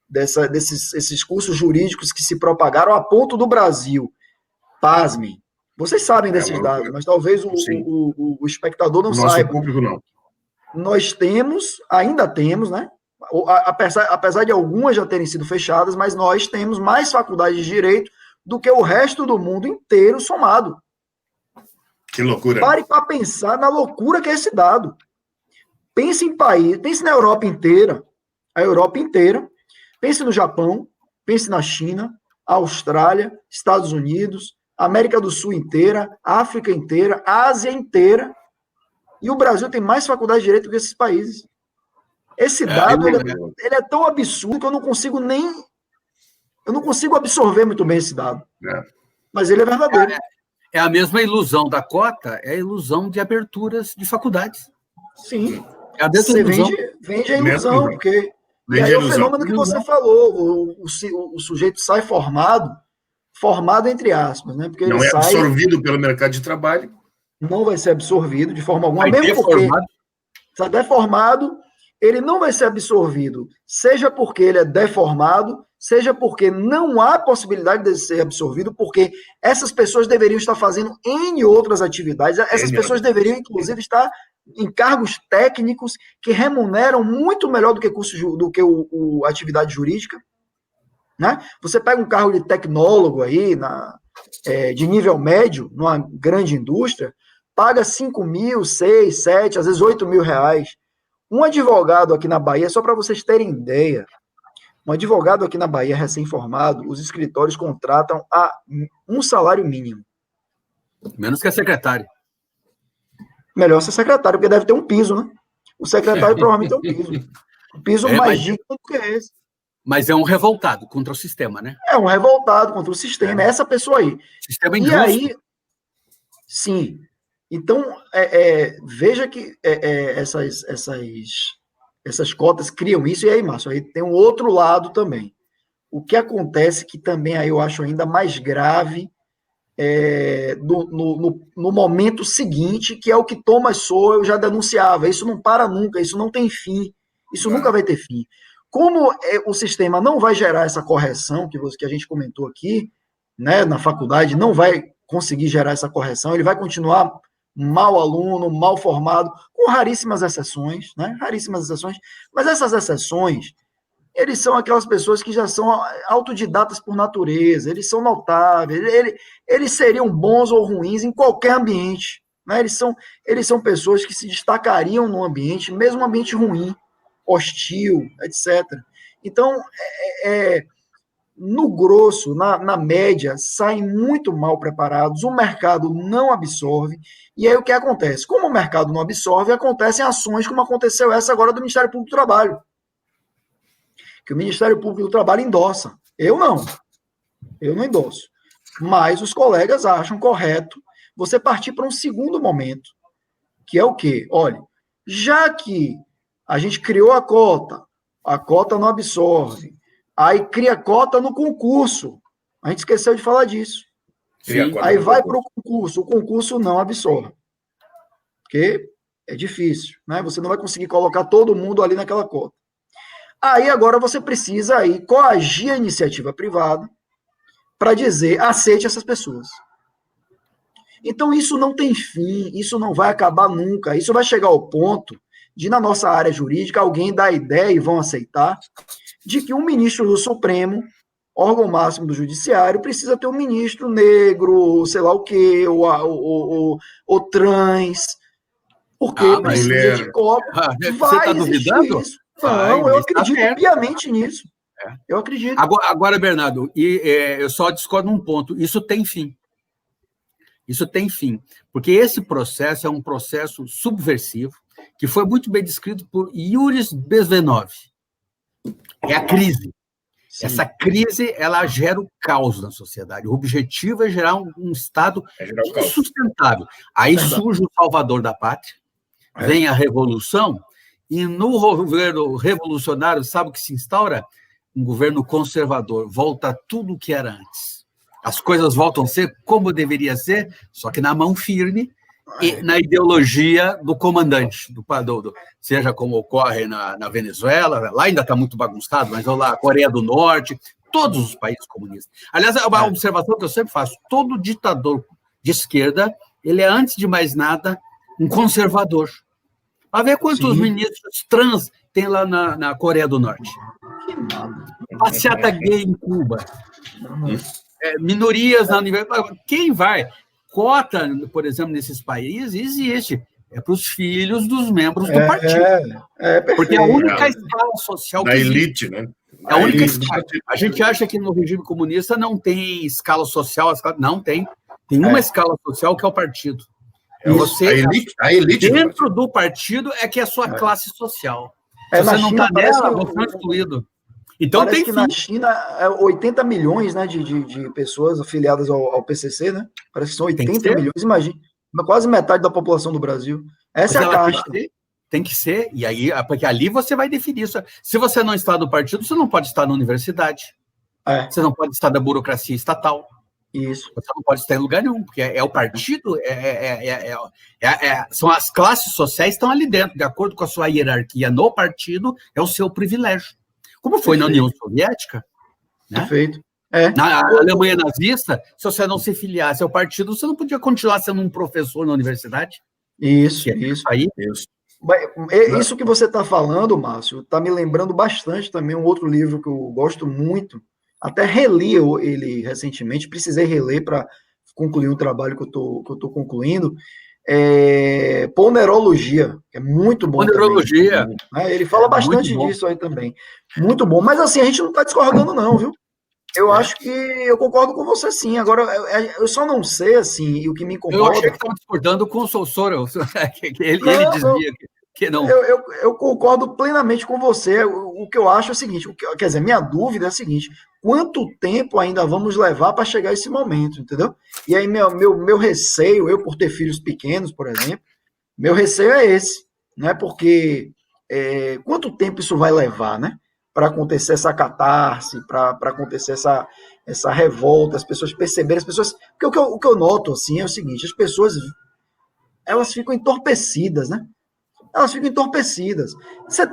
Desses cursos jurídicos que se propagaram a ponto do Brasil. Pasmem. Vocês sabem desses dados, mas talvez o espectador não saiba. Nosso público não. Nós ainda temos, né? Apesar de algumas já terem sido fechadas, mas nós temos mais faculdades de direito do que o resto do mundo inteiro somado. Que loucura. Pare para pensar na loucura que é esse dado. Pense na Europa inteira. A Europa inteira. Pense no Japão, pense na China, Austrália, Estados Unidos, América do Sul inteira, África inteira, Ásia inteira. E o Brasil tem mais faculdade de direito do que esses países. Esse dado ele é tão absurdo que eu não consigo absorver muito bem esse dado. Mas ele é verdadeiro. É a mesma ilusão da cota, é a ilusão de aberturas de faculdades. Sim. É a mesma ilusão. Vende a ilusão, porque... E aí é o fenômeno que você falou, o sujeito sai formado entre aspas, né? Porque não é absorvido pelo mercado de trabalho. Não vai ser absorvido de forma alguma, mesmo porque está deformado, ele não vai ser absorvido, seja porque ele é deformado, seja porque não há possibilidade de ser absorvido, porque essas pessoas deveriam estar fazendo N outras atividades, essas pessoas deveriam, inclusive, estar em cargos técnicos que remuneram muito melhor do que atividade jurídica. Né? Você pega um cargo de tecnólogo aí, de nível médio, numa grande indústria, paga 5 mil, 6, 7, às vezes 8 mil reais. Um advogado aqui na Bahia, só para vocês terem ideia, um advogado aqui na Bahia, recém-formado, os escritórios contratam a um salário mínimo. Menos que a secretária. Melhor ser secretário, porque deve ter um piso, né? O secretário provavelmente tem um piso. Um piso mais digno do que esse. Mas é um revoltado contra o sistema, né? É um revoltado contra o sistema, é essa pessoa aí. Sistema injusto. E aí, sim. Então, veja que essas cotas criam isso. E aí, Márcio, aí tem um outro lado também. O que acontece que também aí eu acho ainda mais grave no momento seguinte, que é o que Thomas Sowell já denunciava. Isso não para nunca, isso não tem fim, isso nunca vai ter fim. Como o sistema não vai gerar essa correção que a gente comentou aqui, né, na faculdade, não vai conseguir gerar essa correção, ele vai continuar mau aluno, mal formado, com raríssimas exceções, né? Raríssimas exceções, mas essas exceções, eles são aquelas pessoas que já são autodidatas por natureza, eles são notáveis, eles seriam bons ou ruins em qualquer ambiente, né? Eles são pessoas que se destacariam no ambiente, mesmo um ambiente ruim, hostil, etc. Então, no grosso, na média, saem muito mal preparados, o mercado não absorve, e aí o que acontece? Como o mercado não absorve, acontecem ações como aconteceu essa agora do Ministério Público do Trabalho, que o Ministério Público do Trabalho endossa. Eu não endosso. Mas os colegas acham correto você partir para um segundo momento, que é o quê? Olha, já que a gente criou a cota não absorve, aí cria cota no concurso, a gente esqueceu de falar disso. Sim. Aí vai para o concurso não absorve, porque é difícil, né? Você não vai conseguir colocar todo mundo ali naquela cota. Aí agora você precisa aí coagir a iniciativa privada para dizer, aceite essas pessoas. Então isso não tem fim, isso não vai acabar nunca, isso vai chegar ao ponto de, na nossa área jurídica, alguém dar a ideia, e vão aceitar, de que um ministro do Supremo, órgão máximo do judiciário, precisa ter um ministro negro, sei lá o quê, ou trans, porque precisa de cota. Você está duvidando? Isso. Não, eu acredito piamente nisso. Eu acredito. Agora, Bernardo, eu só discordo num ponto. Isso tem fim. Isso tem fim. Porque esse processo é um processo subversivo, que foi muito bem descrito por Yuris Bezmenov. É a crise. Sim. Essa crise, ela gera o caos na sociedade. O objetivo é gerar um Estado insustentável. Aí surge o salvador da pátria, vem a revolução, e no governo revolucionário, sabe o que se instaura? Um governo conservador. Volta tudo o que era antes. As coisas voltam a ser como deveria ser, só que na mão firme e na ideologia do comandante, seja como ocorre na Venezuela, lá ainda está muito bagunçado, mas lá, Coreia do Norte, todos os países comunistas. Aliás, é uma observação que eu sempre faço, todo ditador de esquerda, ele é, antes de mais nada, um conservador. A ver quantos ministros trans tem lá na Coreia do Norte. Passeata gay em Cuba. Minorias na universidade. Quem vai? Cota, por exemplo, nesses países, existe. É para os filhos dos membros do partido. Porque é a única escala social que existe. Da elite, né? É a única escala. A gente acha que no regime comunista não tem escala social. Não tem. Tem uma escala social que é o partido. A elite dentro do partido é que é a sua classe social. Se você não está nela, você é excluído. Então parece tem que na China 80 milhões, né, de pessoas afiliadas ao PCC, né? Parece que são 80 milhões, imagina. Quase metade da população do Brasil. Essa é a casta. Tem que ser, e aí, porque ali você vai definir isso. Se você não está no partido, você não pode estar na universidade. Você não pode estar da burocracia estatal. Isso. Você não pode estar em lugar nenhum, porque é o partido, são as classes sociais que estão ali dentro, de acordo com a sua hierarquia no partido, é o seu privilégio. Como foi na União Soviética, né? Perfeito. Na Alemanha nazista, se você não se filiasse ao partido, você não podia continuar sendo um professor na universidade. Isso. Isso que você está falando, Márcio, está me lembrando bastante também um outro livro que eu gosto muito. Até reli ele recentemente, precisei reler para concluir um trabalho que eu tô concluindo. Ponerologia, que é muito bom. Ponerologia. Ele fala bastante disso aí também. Muito bom. Mas assim, a gente não está discordando, não, viu? Eu acho que eu concordo com você, sim. Agora, eu só não sei, assim, e o que me incomoda... Eu achei que estava discordando com o Sossoro. Ele dizia que não. Eu concordo plenamente com você. O que eu acho é o seguinte, quer dizer, minha dúvida é a seguinte, quanto tempo ainda vamos levar para chegar a esse momento, entendeu? E aí, meu receio, eu por ter filhos pequenos, por exemplo, meu receio é esse, né? Porque quanto tempo isso vai levar, né? Para acontecer essa catarse, para acontecer essa revolta, as pessoas perceberem, porque o que eu noto, assim, é o seguinte, as pessoas, elas ficam entorpecidas, né? Elas ficam entorpecidas. Você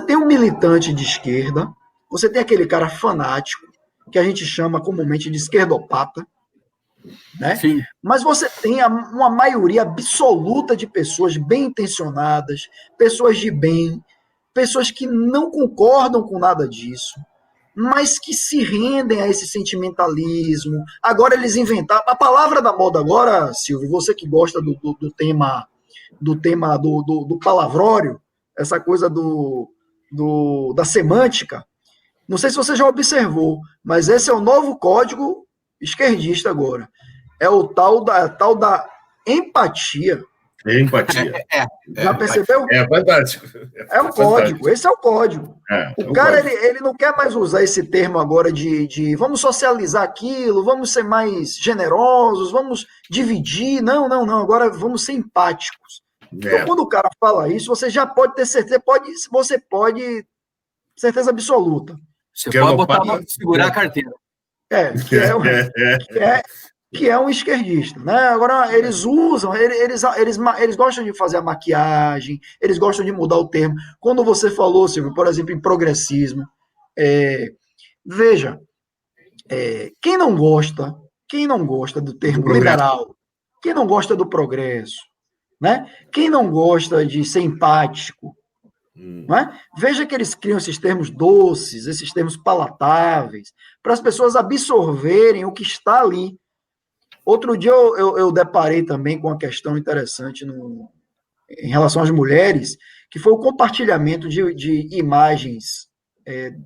tem um militante de esquerda, você tem aquele cara fanático, que a gente chama comumente de esquerdopata, né? Sim. Mas você tem uma maioria absoluta de pessoas bem intencionadas, pessoas de bem, pessoas que não concordam com nada disso, mas que se rendem a esse sentimentalismo. Agora eles inventaram... A palavra da moda agora, Silvio, você que gosta do tema do palavrório, essa coisa da semântica, não sei se você já observou, mas esse é o novo código esquerdista agora. É o tal da empatia. É empatia. Já percebeu? É fantástico. É o código, esse é o código. É O cara, ele não quer mais usar esse termo agora de vamos socializar aquilo, vamos ser mais generosos, vamos dividir. Não, não, não. Agora vamos ser empáticos. Então, quando o cara fala isso, você já pode ter certeza, você pode, certeza absoluta. Você pode botar a mão e segurar a carteira. Que é um esquerdista, né? Agora, eles usam, eles gostam de fazer a maquiagem, eles gostam de mudar o termo. Quando você falou, Silvio, por exemplo, em progressismo, veja, quem não gosta do termo liberal, quem não gosta do progresso, né? Quem não gosta de ser empático, não é? Veja que eles criam esses termos doces, esses termos palatáveis, para as pessoas absorverem o que está ali. Outro dia eu deparei também com uma questão interessante em relação às mulheres, que foi o compartilhamento de imagens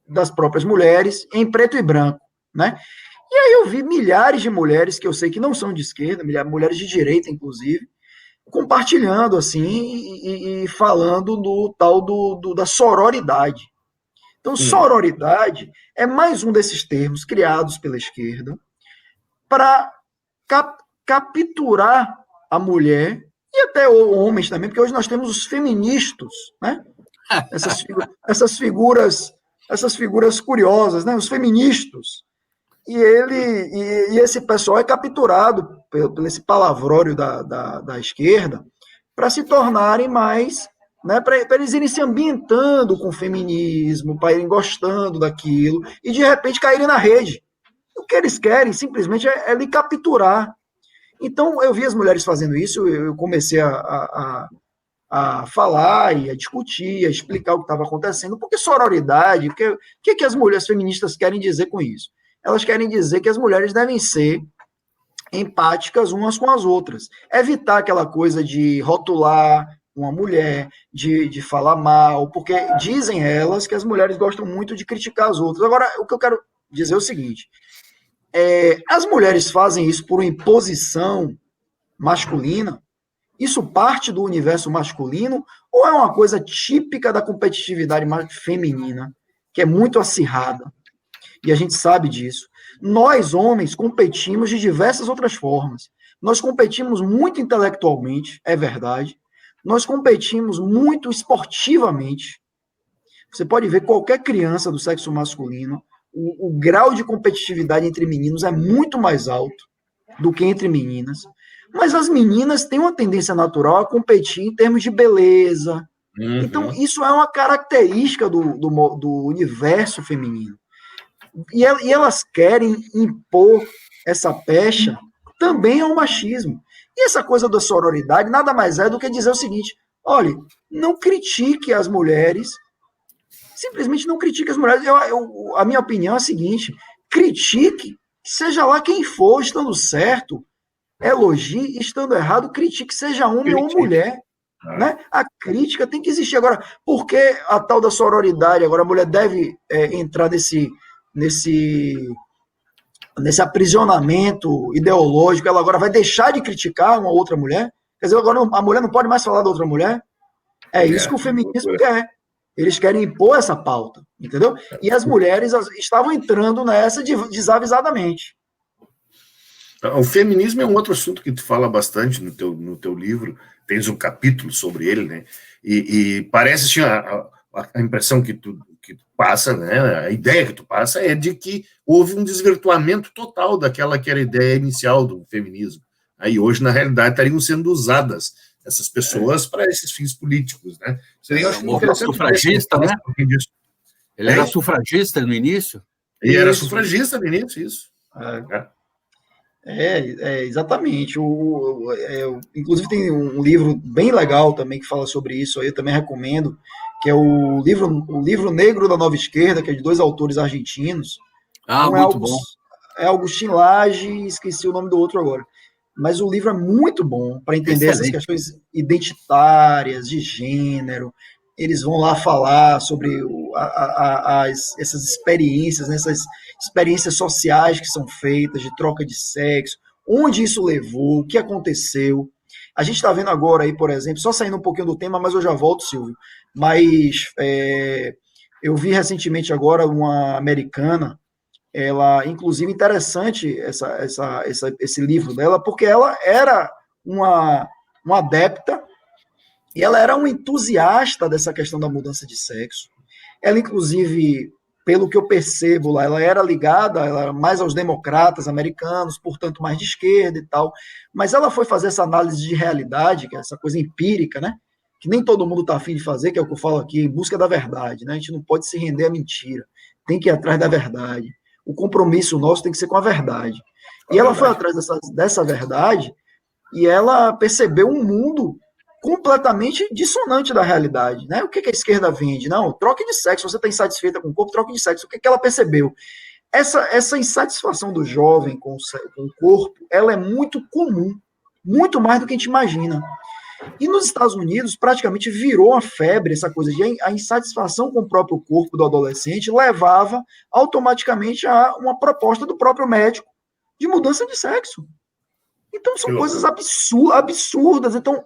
das próprias mulheres em preto e branco, né? E aí eu vi milhares de mulheres que eu sei que não são de esquerda, mulheres de direita, inclusive, compartilhando assim e falando do tal da sororidade. Então, sororidade é mais um desses termos criados pela esquerda para capturar a mulher e até homens também, porque hoje nós temos os feministas, né? Essas figuras curiosas, né? Os feministas. E esse pessoal é capturado por esse palavrório da esquerda para se tornarem mais, né, para eles irem se ambientando com o feminismo, para irem gostando daquilo e de repente caírem na rede. O que eles querem simplesmente é lhe capturar. Então eu vi as mulheres fazendo isso, eu comecei a falar e a discutir, a explicar o que estava acontecendo, porque sororidade, o que as mulheres feministas querem dizer com isso? Elas querem dizer que as mulheres devem ser empáticas umas com as outras. Evitar aquela coisa de rotular uma mulher, de falar mal, porque dizem elas que as mulheres gostam muito de criticar as outras. Agora, o que eu quero dizer é o seguinte, as mulheres fazem isso por imposição masculina? Isso parte do universo masculino ou é uma coisa típica da competitividade feminina, que é muito acirrada? E a gente sabe disso. Nós, homens, competimos de diversas outras formas. Nós competimos muito intelectualmente, é verdade. Nós competimos muito esportivamente. Você pode ver qualquer criança do sexo masculino, o grau de competitividade entre meninos é muito mais alto do que entre meninas. Mas as meninas têm uma tendência natural a competir em termos de beleza. Então, isso é uma característica do universo feminino. E elas querem impor essa pecha também ao machismo. E essa coisa da sororidade nada mais é do que dizer o seguinte, olha, não critique as mulheres, simplesmente não critique as mulheres. A minha opinião é a seguinte, critique, seja lá quem for, estando certo, elogie, estando errado, critique, seja homem ou mulher. Né? A crítica tem que existir. Agora, por que a tal da sororidade, agora a mulher deve entrar nesse aprisionamento ideológico, ela agora vai deixar de criticar uma outra mulher? Quer dizer, agora a mulher não pode mais falar da outra mulher? É isso que o feminismo quer. Eles querem impor essa pauta, entendeu? E as mulheres estavam entrando nessa desavisadamente. O feminismo é um outro assunto que tu fala bastante no teu livro, tens um capítulo sobre ele, né? E parece assim, a impressão que tu passa, né? A ideia que tu passa é de que houve um desvirtuamento total daquela que era a ideia inicial do feminismo. Aí hoje, na realidade, estariam sendo usadas essas pessoas para esses fins políticos, né? Seria um sufragista, né? Ele era sufragista no início? Ele era sufragista no início, isso. Exatamente. Inclusive tem um livro bem legal também que fala sobre isso, aí eu também recomendo, que é o livro Negro da Nova Esquerda, que é de 2 autores argentinos. Muito bom. É Agustín Laje, esqueci o nome do outro agora. Mas o livro é muito bom para entender essas questões identitárias, de gênero. Eles vão lá falar sobre essas experiências, né, essas experiências sociais que são feitas, de troca de sexo, onde isso levou, o que aconteceu. A gente está vendo agora aí, por exemplo, só saindo um pouquinho do tema, mas eu já volto, Silvio, mas eu vi recentemente agora uma americana, ela, inclusive, interessante esse livro dela, porque ela era uma adepta e ela era um entusiasta dessa questão da mudança de sexo. Ela, inclusive, pelo que eu percebo lá, ela era ligada mais aos democratas americanos, portanto, mais de esquerda e tal, mas ela foi fazer essa análise de realidade, que é essa coisa empírica, né? Que nem todo mundo está afim de fazer, que é o que eu falo aqui, em busca da verdade, né? A gente não pode se render à mentira, tem que ir atrás da verdade. O compromisso nosso tem que ser com a verdade. E ela foi atrás dessa verdade e ela percebeu um mundo completamente dissonante da realidade, né? O que a esquerda vende? Não, troque de sexo, você está insatisfeita com o corpo, troque de sexo. O que ela percebeu? Essa insatisfação do jovem com o corpo, ela é muito comum, muito mais do que a gente imagina. E nos Estados Unidos, praticamente virou uma febre essa coisa de a insatisfação com o próprio corpo do adolescente levava automaticamente a uma proposta do próprio médico de mudança de sexo. Então, são coisas absurdas. Então,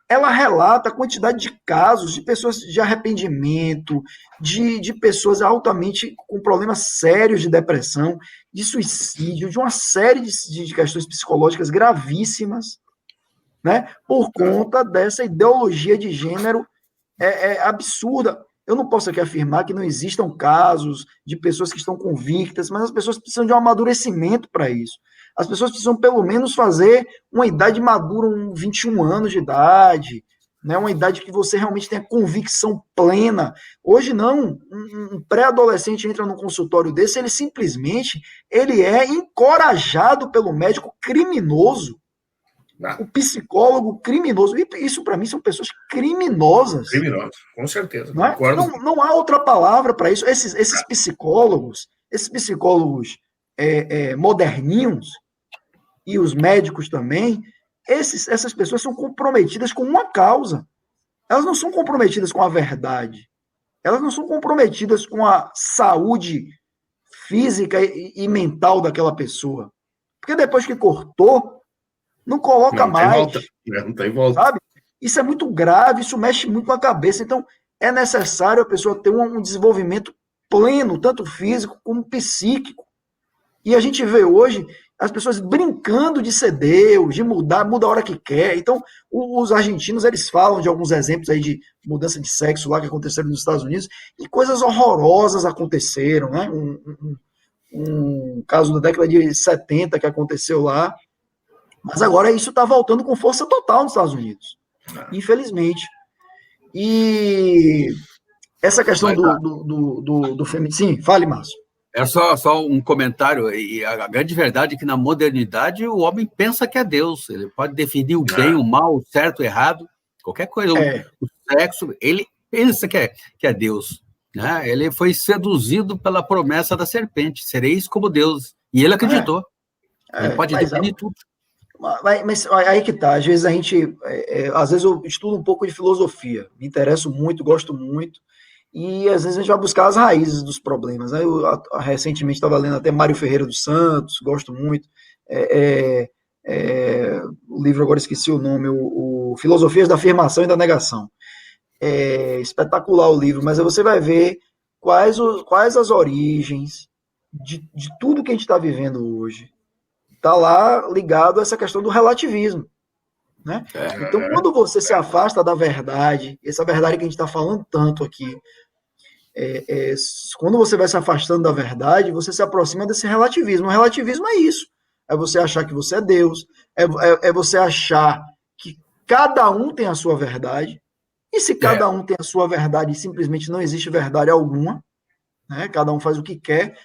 ela relata a quantidade de casos de pessoas de arrependimento, de pessoas altamente com problemas sérios de depressão, de suicídio, de uma série de questões psicológicas gravíssimas, né, por conta dessa ideologia de gênero absurda. Eu não posso aqui afirmar que não existam casos de pessoas que estão convictas, mas as pessoas precisam de um amadurecimento para isso. As pessoas precisam, pelo menos, fazer uma idade madura, 21 anos de idade, né, uma idade que você realmente tenha convicção plena. Hoje, não. Um pré-adolescente entra num consultório desse, ele simplesmente é encorajado pelo médico criminoso, o psicólogo criminoso. E isso, para mim, são pessoas criminosas. Criminosas, com certeza. Não, não há outra palavra para isso. Esses psicólogos moderninhos, e os médicos também, essas pessoas são comprometidas com uma causa. Elas não são comprometidas com a verdade. Elas não são comprometidas com a saúde física e mental daquela pessoa. Porque depois que cortou, não coloca mais. Não tem volta. Sabe? Isso é muito grave, isso mexe muito com a cabeça. Então, é necessário a pessoa ter um desenvolvimento pleno, tanto físico como psíquico. E a gente vê hoje as pessoas brincando de ser Deus, de muda a hora que quer. Então, os argentinos, eles falam de alguns exemplos aí de mudança de sexo lá que aconteceram nos Estados Unidos, e coisas horrorosas aconteceram, né? Um caso da década de 70 que aconteceu lá. Mas agora isso está voltando com força total nos Estados Unidos, infelizmente. E essa questão do feminismo... Sim, fale, Márcio. É só um comentário, e a grande verdade é que na modernidade o homem pensa que é Deus, ele pode definir o bem, o mal, o certo, o errado, qualquer coisa, o sexo, ele pensa que é Deus, né? Ele foi seduzido pela promessa da serpente, sereis como Deus, e ele acreditou, ele pode definir tudo. Mas aí que tá, às vezes às vezes eu estudo um pouco de filosofia, me interesso muito, gosto muito, e às vezes a gente vai buscar as raízes dos problemas, né? Eu recentemente estava lendo até Mário Ferreira dos Santos, gosto muito, o livro agora esqueci o nome, o Filosofias da Afirmação e da Negação, espetacular o livro, mas aí você vai ver quais as origens de tudo que a gente está vivendo hoje. Está lá ligado a essa questão do relativismo, né? Então, quando você se afasta da verdade, essa verdade que a gente está falando tanto aqui, quando você vai se afastando da verdade, você se aproxima desse relativismo. O relativismo é isso. É você achar que você é Deus, é você achar que cada um tem a sua verdade, e se cada um tem a sua verdade e simplesmente não existe verdade alguma, né? Cada um faz o que quer,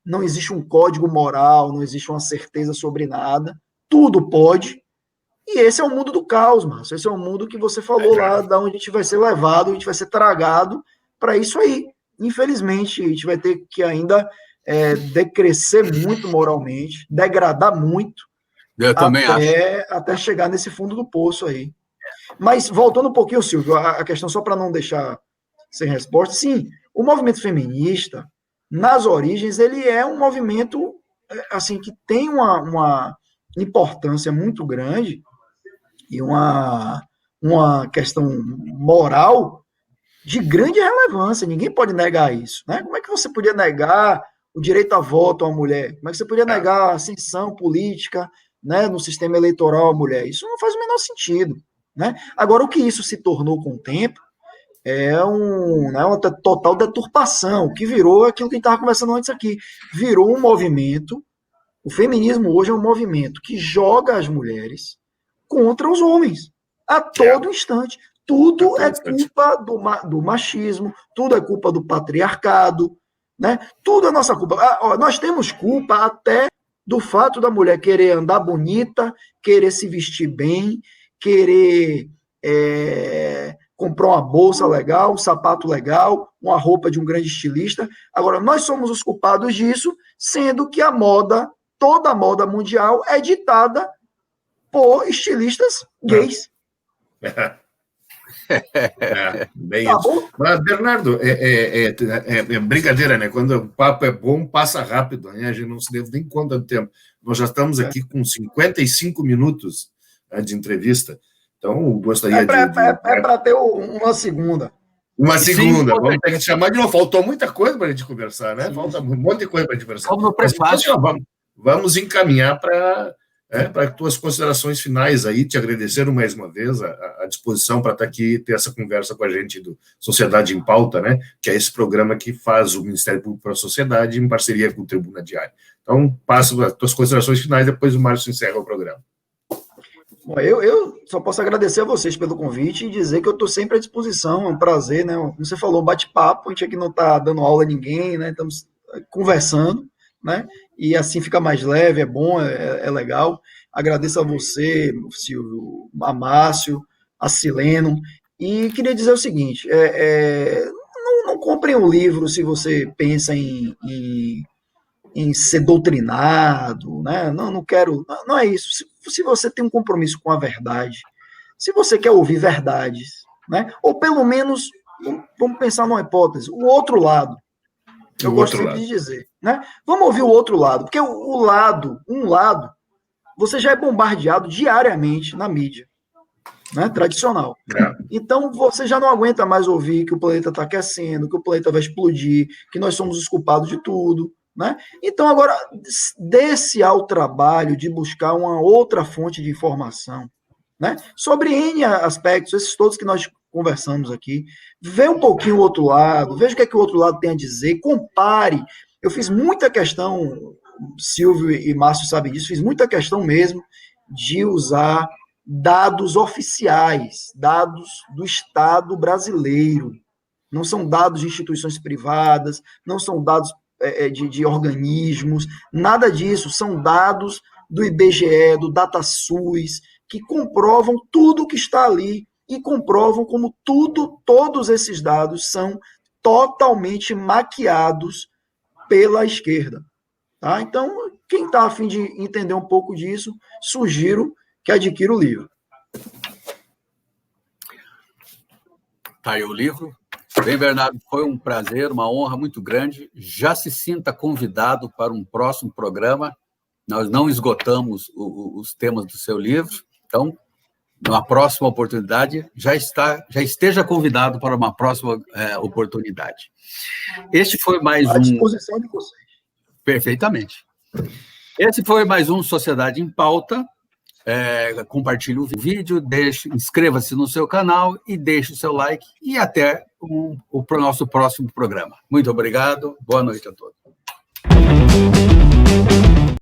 não existe um código moral, não existe uma certeza sobre nada, tudo pode, e esse é o mundo do caos, Márcio, esse é o mundo que você falou lá, da onde a gente vai ser levado, a gente vai ser tragado para isso aí. Infelizmente, a gente vai ter que ainda decrescer muito moralmente, degradar muito, eu também até chegar nesse fundo do poço aí. Mas, voltando um pouquinho, Silvio, a questão só para não deixar sem resposta, sim, o movimento feminista, nas origens, ele é um movimento assim, que tem uma importância muito grande, e uma questão moral de grande relevância. Ninguém pode negar isso, né? Como é que você podia negar o direito a voto à mulher? Como é que você podia negar a ascensão política, né, no sistema eleitoral à mulher? Isso não faz o menor sentido, né? Agora, o que isso se tornou com o tempo é uma total deturpação, que virou aquilo que a gente estava conversando antes aqui. Virou um movimento. O feminismo hoje é um movimento que joga as mulheres contra os homens a todo instante. Tudo é culpa do machismo, tudo é culpa do patriarcado, né? Tudo é nossa culpa. Nós temos culpa até do fato da mulher querer andar bonita, querer se vestir bem, querer comprar uma bolsa legal, um sapato legal, uma roupa de um grande estilista. Agora, nós somos os culpados disso, sendo que toda a moda mundial é ditada por estilistas gays. Bem tá isso. Mas, Bernardo, é brincadeira, né? Quando o papo é bom, passa rápido, né? A gente não se deve nem conta do tempo. Nós já estamos aqui com 55 minutos de entrevista, então gostaria para ter uma segunda. Uma segunda, sim, vamos ter que chamar de novo. Faltou muita coisa para a gente conversar, né? Sim. Falta um monte de coisa para a gente conversar. Vamos encaminhar para tuas considerações finais aí, te agradeceram mais uma vez a disposição para estar aqui ter essa conversa com a gente do Sociedade em Pauta, né? Que é esse programa que faz o Ministério Público para a Sociedade em parceria com o Tribuna Diária. Então, passo as tuas considerações finais, depois o Márcio encerra o programa. Bom, eu só posso agradecer a vocês pelo convite e dizer que eu estou sempre à disposição, é um prazer, né? Como você falou, um bate-papo, a gente aqui não está dando aula a ninguém, né? Estamos conversando, né? E assim fica mais leve, é bom, é legal. Agradeço a você, Silvio, a Márcio, a Sileno, e queria dizer o seguinte, não comprem um livro se você pensa em ser doutrinado, né? Não quero, não é isso. Se você tem um compromisso com a verdade, se você quer ouvir verdades, né? Ou pelo menos, vamos pensar numa hipótese, o outro lado, eu gosto sempre de dizer, né? Vamos ouvir o outro lado, porque um lado, você já é bombardeado diariamente na mídia, né? Tradicional. Então, você já não aguenta mais ouvir que o planeta está aquecendo, que o planeta vai explodir, que nós somos os culpados de tudo, né? Então, agora, dê-se ao trabalho de buscar uma outra fonte de informação, né? Sobre N aspectos, esses todos que nós conversamos aqui, vê um pouquinho o outro lado, veja o que é que o outro lado tem a dizer, compare. Eu fiz muita questão, Silvio e Márcio sabem disso, fiz muita questão mesmo de usar dados oficiais, dados do Estado brasileiro. Não são dados de instituições privadas, não são dados de organismos, nada disso, são dados do IBGE, do DataSUS, que comprovam tudo o que está ali e comprovam como todos esses dados são totalmente maquiados pela esquerda. Tá? Então, quem está a fim de entender um pouco disso, sugiro que adquira o livro. Tá aí o livro. Bem, Bernardo, foi um prazer, uma honra muito grande. Já se sinta convidado para um próximo programa. Nós não esgotamos os temas do seu livro, então, numa próxima oportunidade, já esteja convidado para uma próxima oportunidade. Este foi mais um... À disposição de vocês. Perfeitamente. Esse foi mais um Sociedade em Pauta. Compartilhe o vídeo, inscreva-se no seu canal e deixe o seu like e até o nosso próximo programa. Muito obrigado, boa noite a todos.